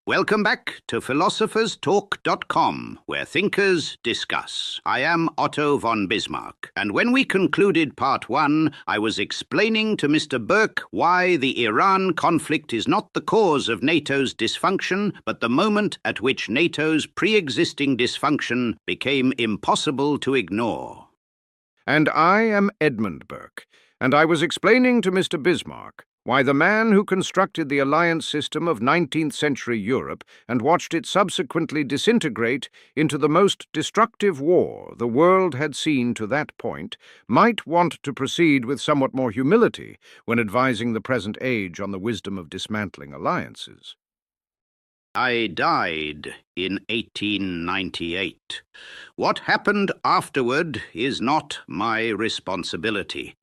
Welcome back to philosopherstalk.com, where thinkers discuss. I am Otto von Bismarck, and when we concluded part 1, I was explaining to Mr. Burke why the Iran conflict is not the cause of NATO's dysfunction, but the moment at which NATO's pre-existing dysfunction became impossible to ignore. And I am Edmund Burke, and I was explaining to Mr. Bismarck why the man who constructed the alliance system of 19th century Europe and watched it subsequently disintegrate into the most destructive war the world had seen to that point might want to proceed with somewhat more humility when advising the present age on the wisdom of dismantling alliances. I died in 1898. What happened afterward is not my responsibility.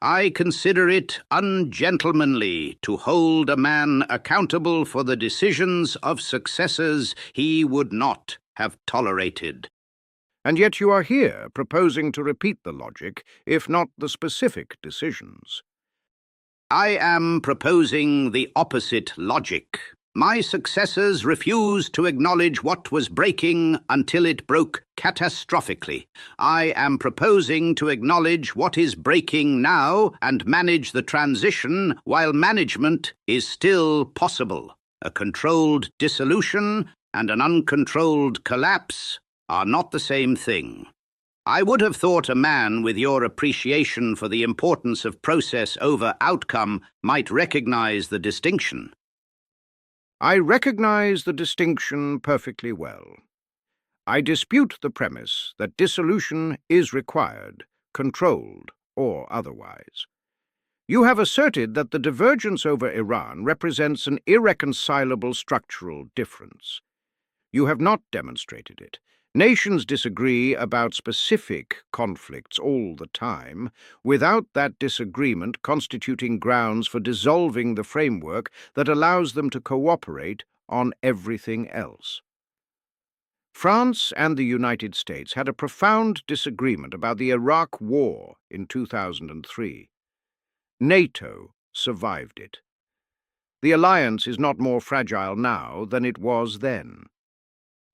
I consider it ungentlemanly to hold a man accountable for the decisions of successors he would not have tolerated. And yet you are here proposing to repeat the logic, if not the specific decisions. I am proposing the opposite logic. My successors refused to acknowledge what was breaking until it broke catastrophically. I am proposing to acknowledge what is breaking now and manage the transition while management is still possible. A controlled dissolution and an uncontrolled collapse are not the same thing. I would have thought a man with your appreciation for the importance of process over outcome might recognize the distinction. I recognize the distinction perfectly well. I dispute the premise that dissolution is required, controlled or otherwise. You have asserted that the divergence over Iran represents an irreconcilable structural difference. You have not demonstrated it. Nations disagree about specific conflicts all the time, without that disagreement constituting grounds for dissolving the framework that allows them to cooperate on everything else. France and the United States had a profound disagreement about the Iraq War in 2003. NATO survived it. The alliance is not more fragile now than it was then.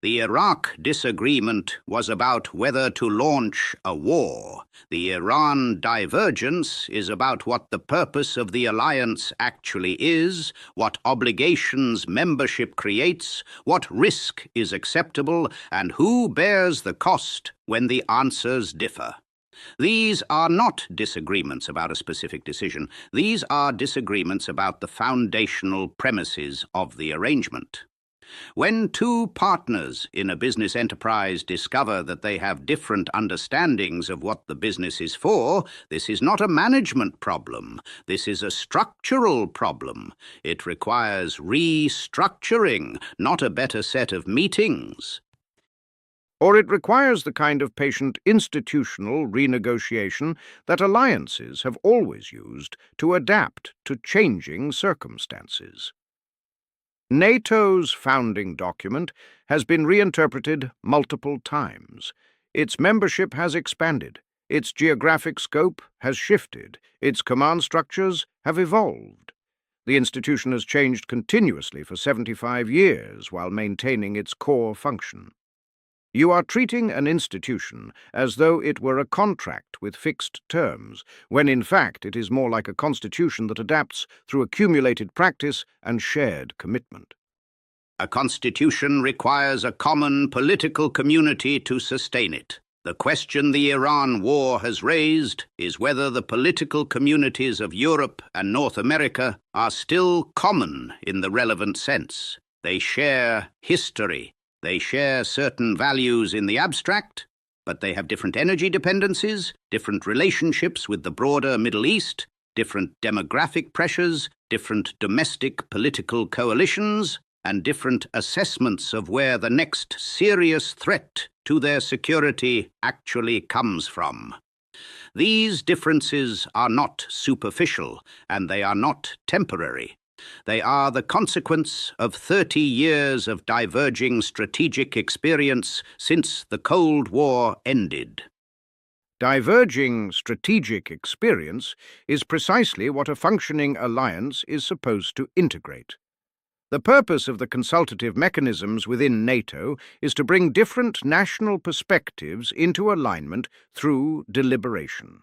The Iraq disagreement was about whether to launch a war. The Iran divergence is about what the purpose of the alliance actually is, what obligations membership creates, what risk is acceptable, and who bears the cost when the answers differ. These are not disagreements about a specific decision. These are disagreements about the foundational premises of the arrangement. When two partners in a business enterprise discover that they have different understandings of what the business is for, this is not a management problem. This is a structural problem. It requires restructuring, not a better set of meetings. Or it requires the kind of patient institutional renegotiation that alliances have always used to adapt to changing circumstances. NATO's founding document has been reinterpreted multiple times. Its membership has expanded. Its geographic scope has shifted. Its command structures have evolved. The institution has changed continuously for 75 years while maintaining its core function. You are treating an institution as though it were a contract with fixed terms, when in fact it is more like a constitution that adapts through accumulated practice and shared commitment. A constitution requires a common political community to sustain it. The question the Iran war has raised is whether the political communities of Europe and North America are still common in the relevant sense. They share history. They share certain values in the abstract, but they have different energy dependencies, different relationships with the broader Middle East, different demographic pressures, different domestic political coalitions, and different assessments of where the next serious threat to their security actually comes from. These differences are not superficial, and they are not temporary. They are the consequence of 30 years of diverging strategic experience since the Cold War ended. Diverging strategic experience is precisely what a functioning alliance is supposed to integrate. The purpose of the consultative mechanisms within NATO is to bring different national perspectives into alignment through deliberation.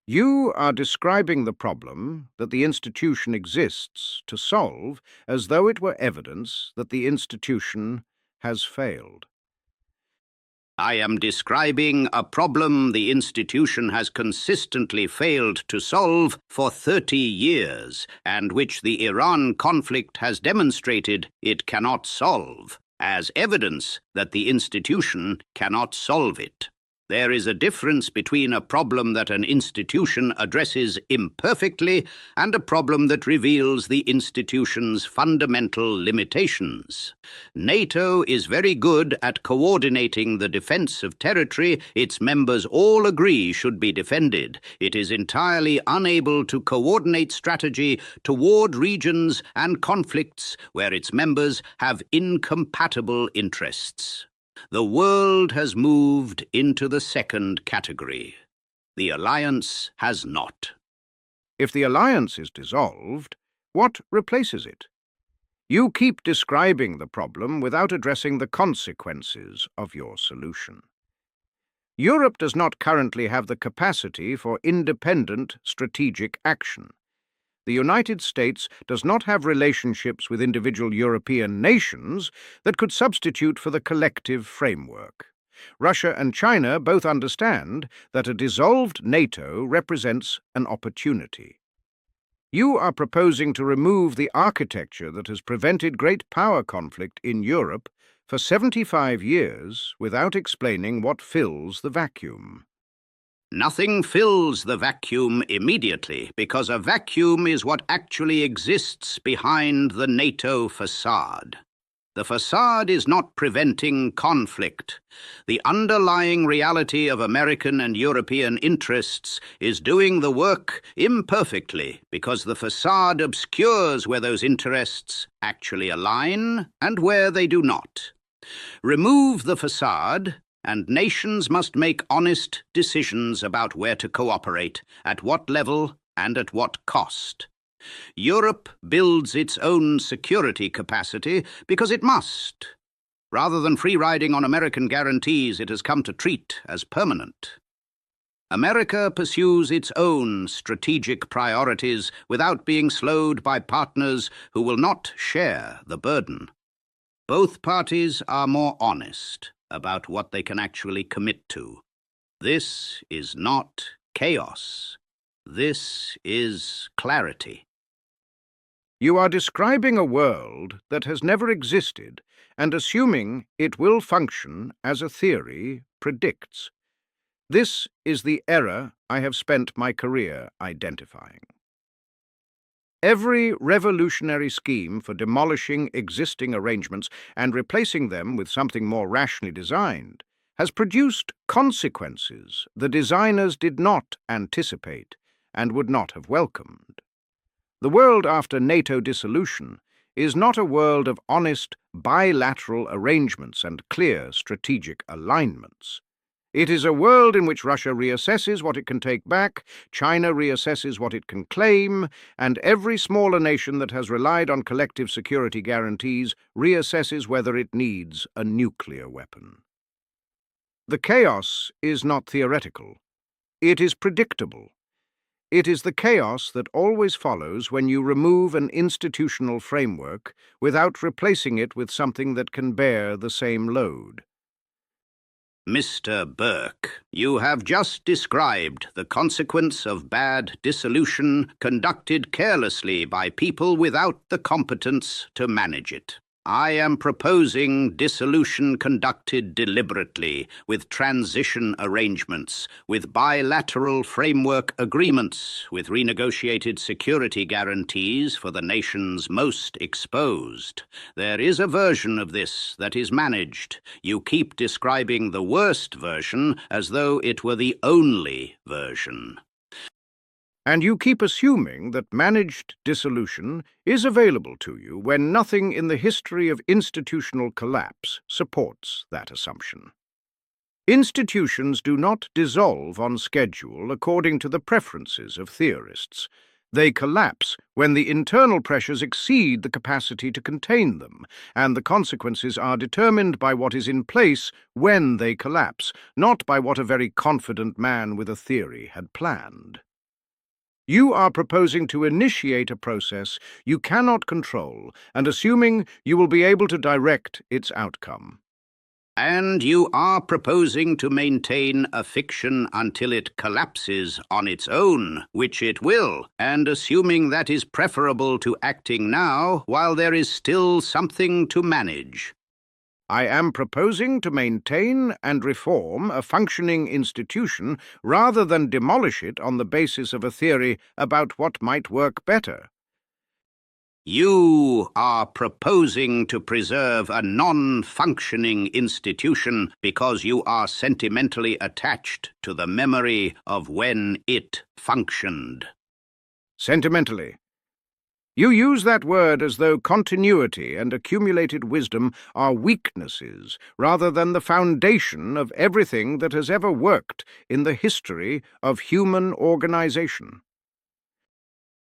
You are describing the problem that the institution exists to solve as though it were evidence that the institution has failed. I am describing a problem the institution has consistently failed to solve for 30 years, and which the Iran conflict has demonstrated it cannot solve, as evidence that the institution cannot solve it. There is a difference between a problem that an institution addresses imperfectly and a problem that reveals the institution's fundamental limitations. NATO is very good at coordinating the defense of territory its members all agree should be defended. It is entirely unable to coordinate strategy toward regions and conflicts where its members have incompatible interests. The world has moved into the second category. The alliance has not. If the alliance is dissolved, what replaces it? You keep describing the problem without addressing the consequences of your solution. Europe does not currently have the capacity for independent strategic action. The United States does not have relationships with individual European nations that could substitute for the collective framework. Russia and China both understand that a dissolved NATO represents an opportunity. You are proposing to remove the architecture that has prevented great power conflict in Europe for 75 years without explaining what fills the vacuum. Nothing fills the vacuum immediately, because a vacuum is what actually exists behind the NATO facade. The facade is not preventing conflict. The underlying reality of American and European interests is doing the work imperfectly, because the facade obscures where those interests actually align and where they do not. Remove the facade, and nations must make honest decisions about where to cooperate, at what level, and at what cost. Europe builds its own security capacity because it must. Rather than free-riding on American guarantees it has come to treat as permanent. America pursues its own strategic priorities without being slowed by partners who will not share the burden. Both parties are more honest about what they can actually commit to. This is not chaos. This is clarity. You are describing a world that has never existed and assuming it will function as a theory predicts. This is the error I have spent my career identifying. Every revolutionary scheme for demolishing existing arrangements and replacing them with something more rationally designed has produced consequences the designers did not anticipate and would not have welcomed. The world after NATO dissolution is not a world of honest bilateral arrangements and clear strategic alignments. It is a world in which Russia reassesses what it can take back, China reassesses what it can claim, and every smaller nation that has relied on collective security guarantees reassesses whether it needs a nuclear weapon. The chaos is not theoretical. It is predictable. It is the chaos that always follows when you remove an institutional framework without replacing it with something that can bear the same load. Mr. Burke, you have just described the consequence of bad dissolution conducted carelessly by people without the competence to manage it. I am proposing dissolution conducted deliberately, with transition arrangements, with bilateral framework agreements, with renegotiated security guarantees for the nations most exposed. There is a version of this that is managed. You keep describing the worst version as though it were the only version. And you keep assuming that managed dissolution is available to you when nothing in the history of institutional collapse supports that assumption. Institutions do not dissolve on schedule according to the preferences of theorists. They collapse when the internal pressures exceed the capacity to contain them, and the consequences are determined by what is in place when they collapse, not by what a very confident man with a theory had planned. You are proposing to initiate a process you cannot control and assuming you will be able to direct its outcome. And you are proposing to maintain a fiction until it collapses on its own, which it will, and assuming that is preferable to acting now while there is still something to manage. I am proposing to maintain and reform a functioning institution rather than demolish it on the basis of a theory about what might work better. You are proposing to preserve a non-functioning institution because you are sentimentally attached to the memory of when it functioned. Sentimentally. You use that word as though continuity and accumulated wisdom are weaknesses rather than the foundation of everything that has ever worked in the history of human organization.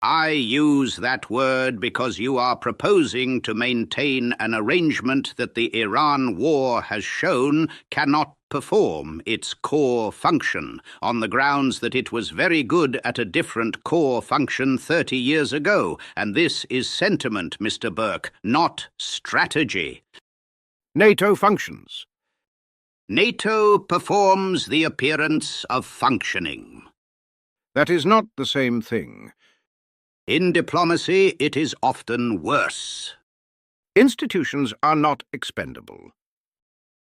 I use that word because you are proposing to maintain an arrangement that the Iran war has shown cannot perform its core function, on the grounds that it was very good at a different core function 30 years ago, and this is sentiment, Mr. Burke, not strategy. NATO functions. NATO performs the appearance of functioning. That is not the same thing. In diplomacy, it is often worse. Institutions are not expendable.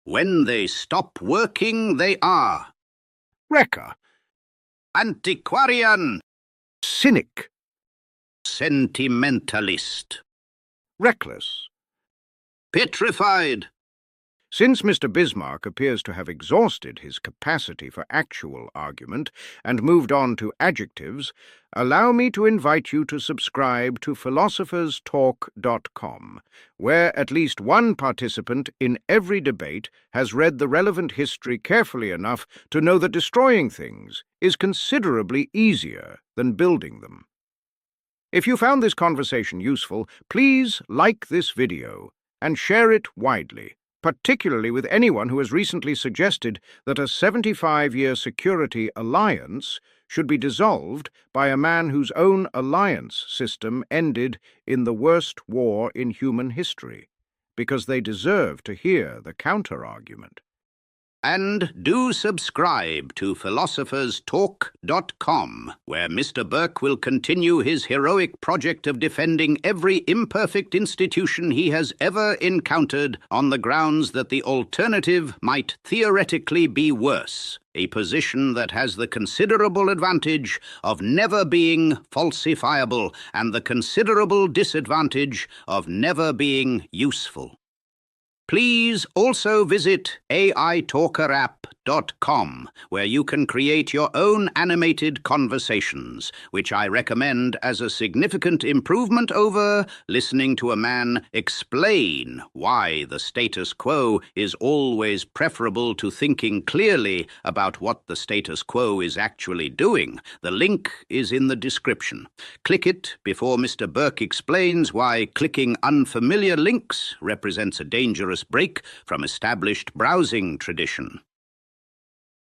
When they stop working, they are. Wrecker. Antiquarian. Cynic. Sentimentalist. Reckless. Petrified. Since Mr. Bismarck appears to have exhausted his capacity for actual argument and moved on to adjectives, allow me to invite you to subscribe to philosopherstalk.com, where at least one participant in every debate has read the relevant history carefully enough to know that destroying things is considerably easier than building them. If you found this conversation useful, please like this video and share it widely, particularly with anyone who has recently suggested that a 75-year security alliance should be dissolved by a man whose own alliance system ended in the worst war in human history, because they deserve to hear the counter-argument. And do subscribe to philosopherstalk.com, where Mr. Burke will continue his heroic project of defending every imperfect institution he has ever encountered on the grounds that the alternative might theoretically be worse, a position that has the considerable advantage of never being falsifiable and the considerable disadvantage of never being useful. Please also visit aitalkerapp.com, where you can create your own animated conversations, which I recommend as a significant improvement over listening to a man explain why the status quo is always preferable to thinking clearly about what the status quo is actually doing. The link is in the description. Click it before Mr. Burke explains why clicking unfamiliar links represents a dangerous break from established browsing tradition.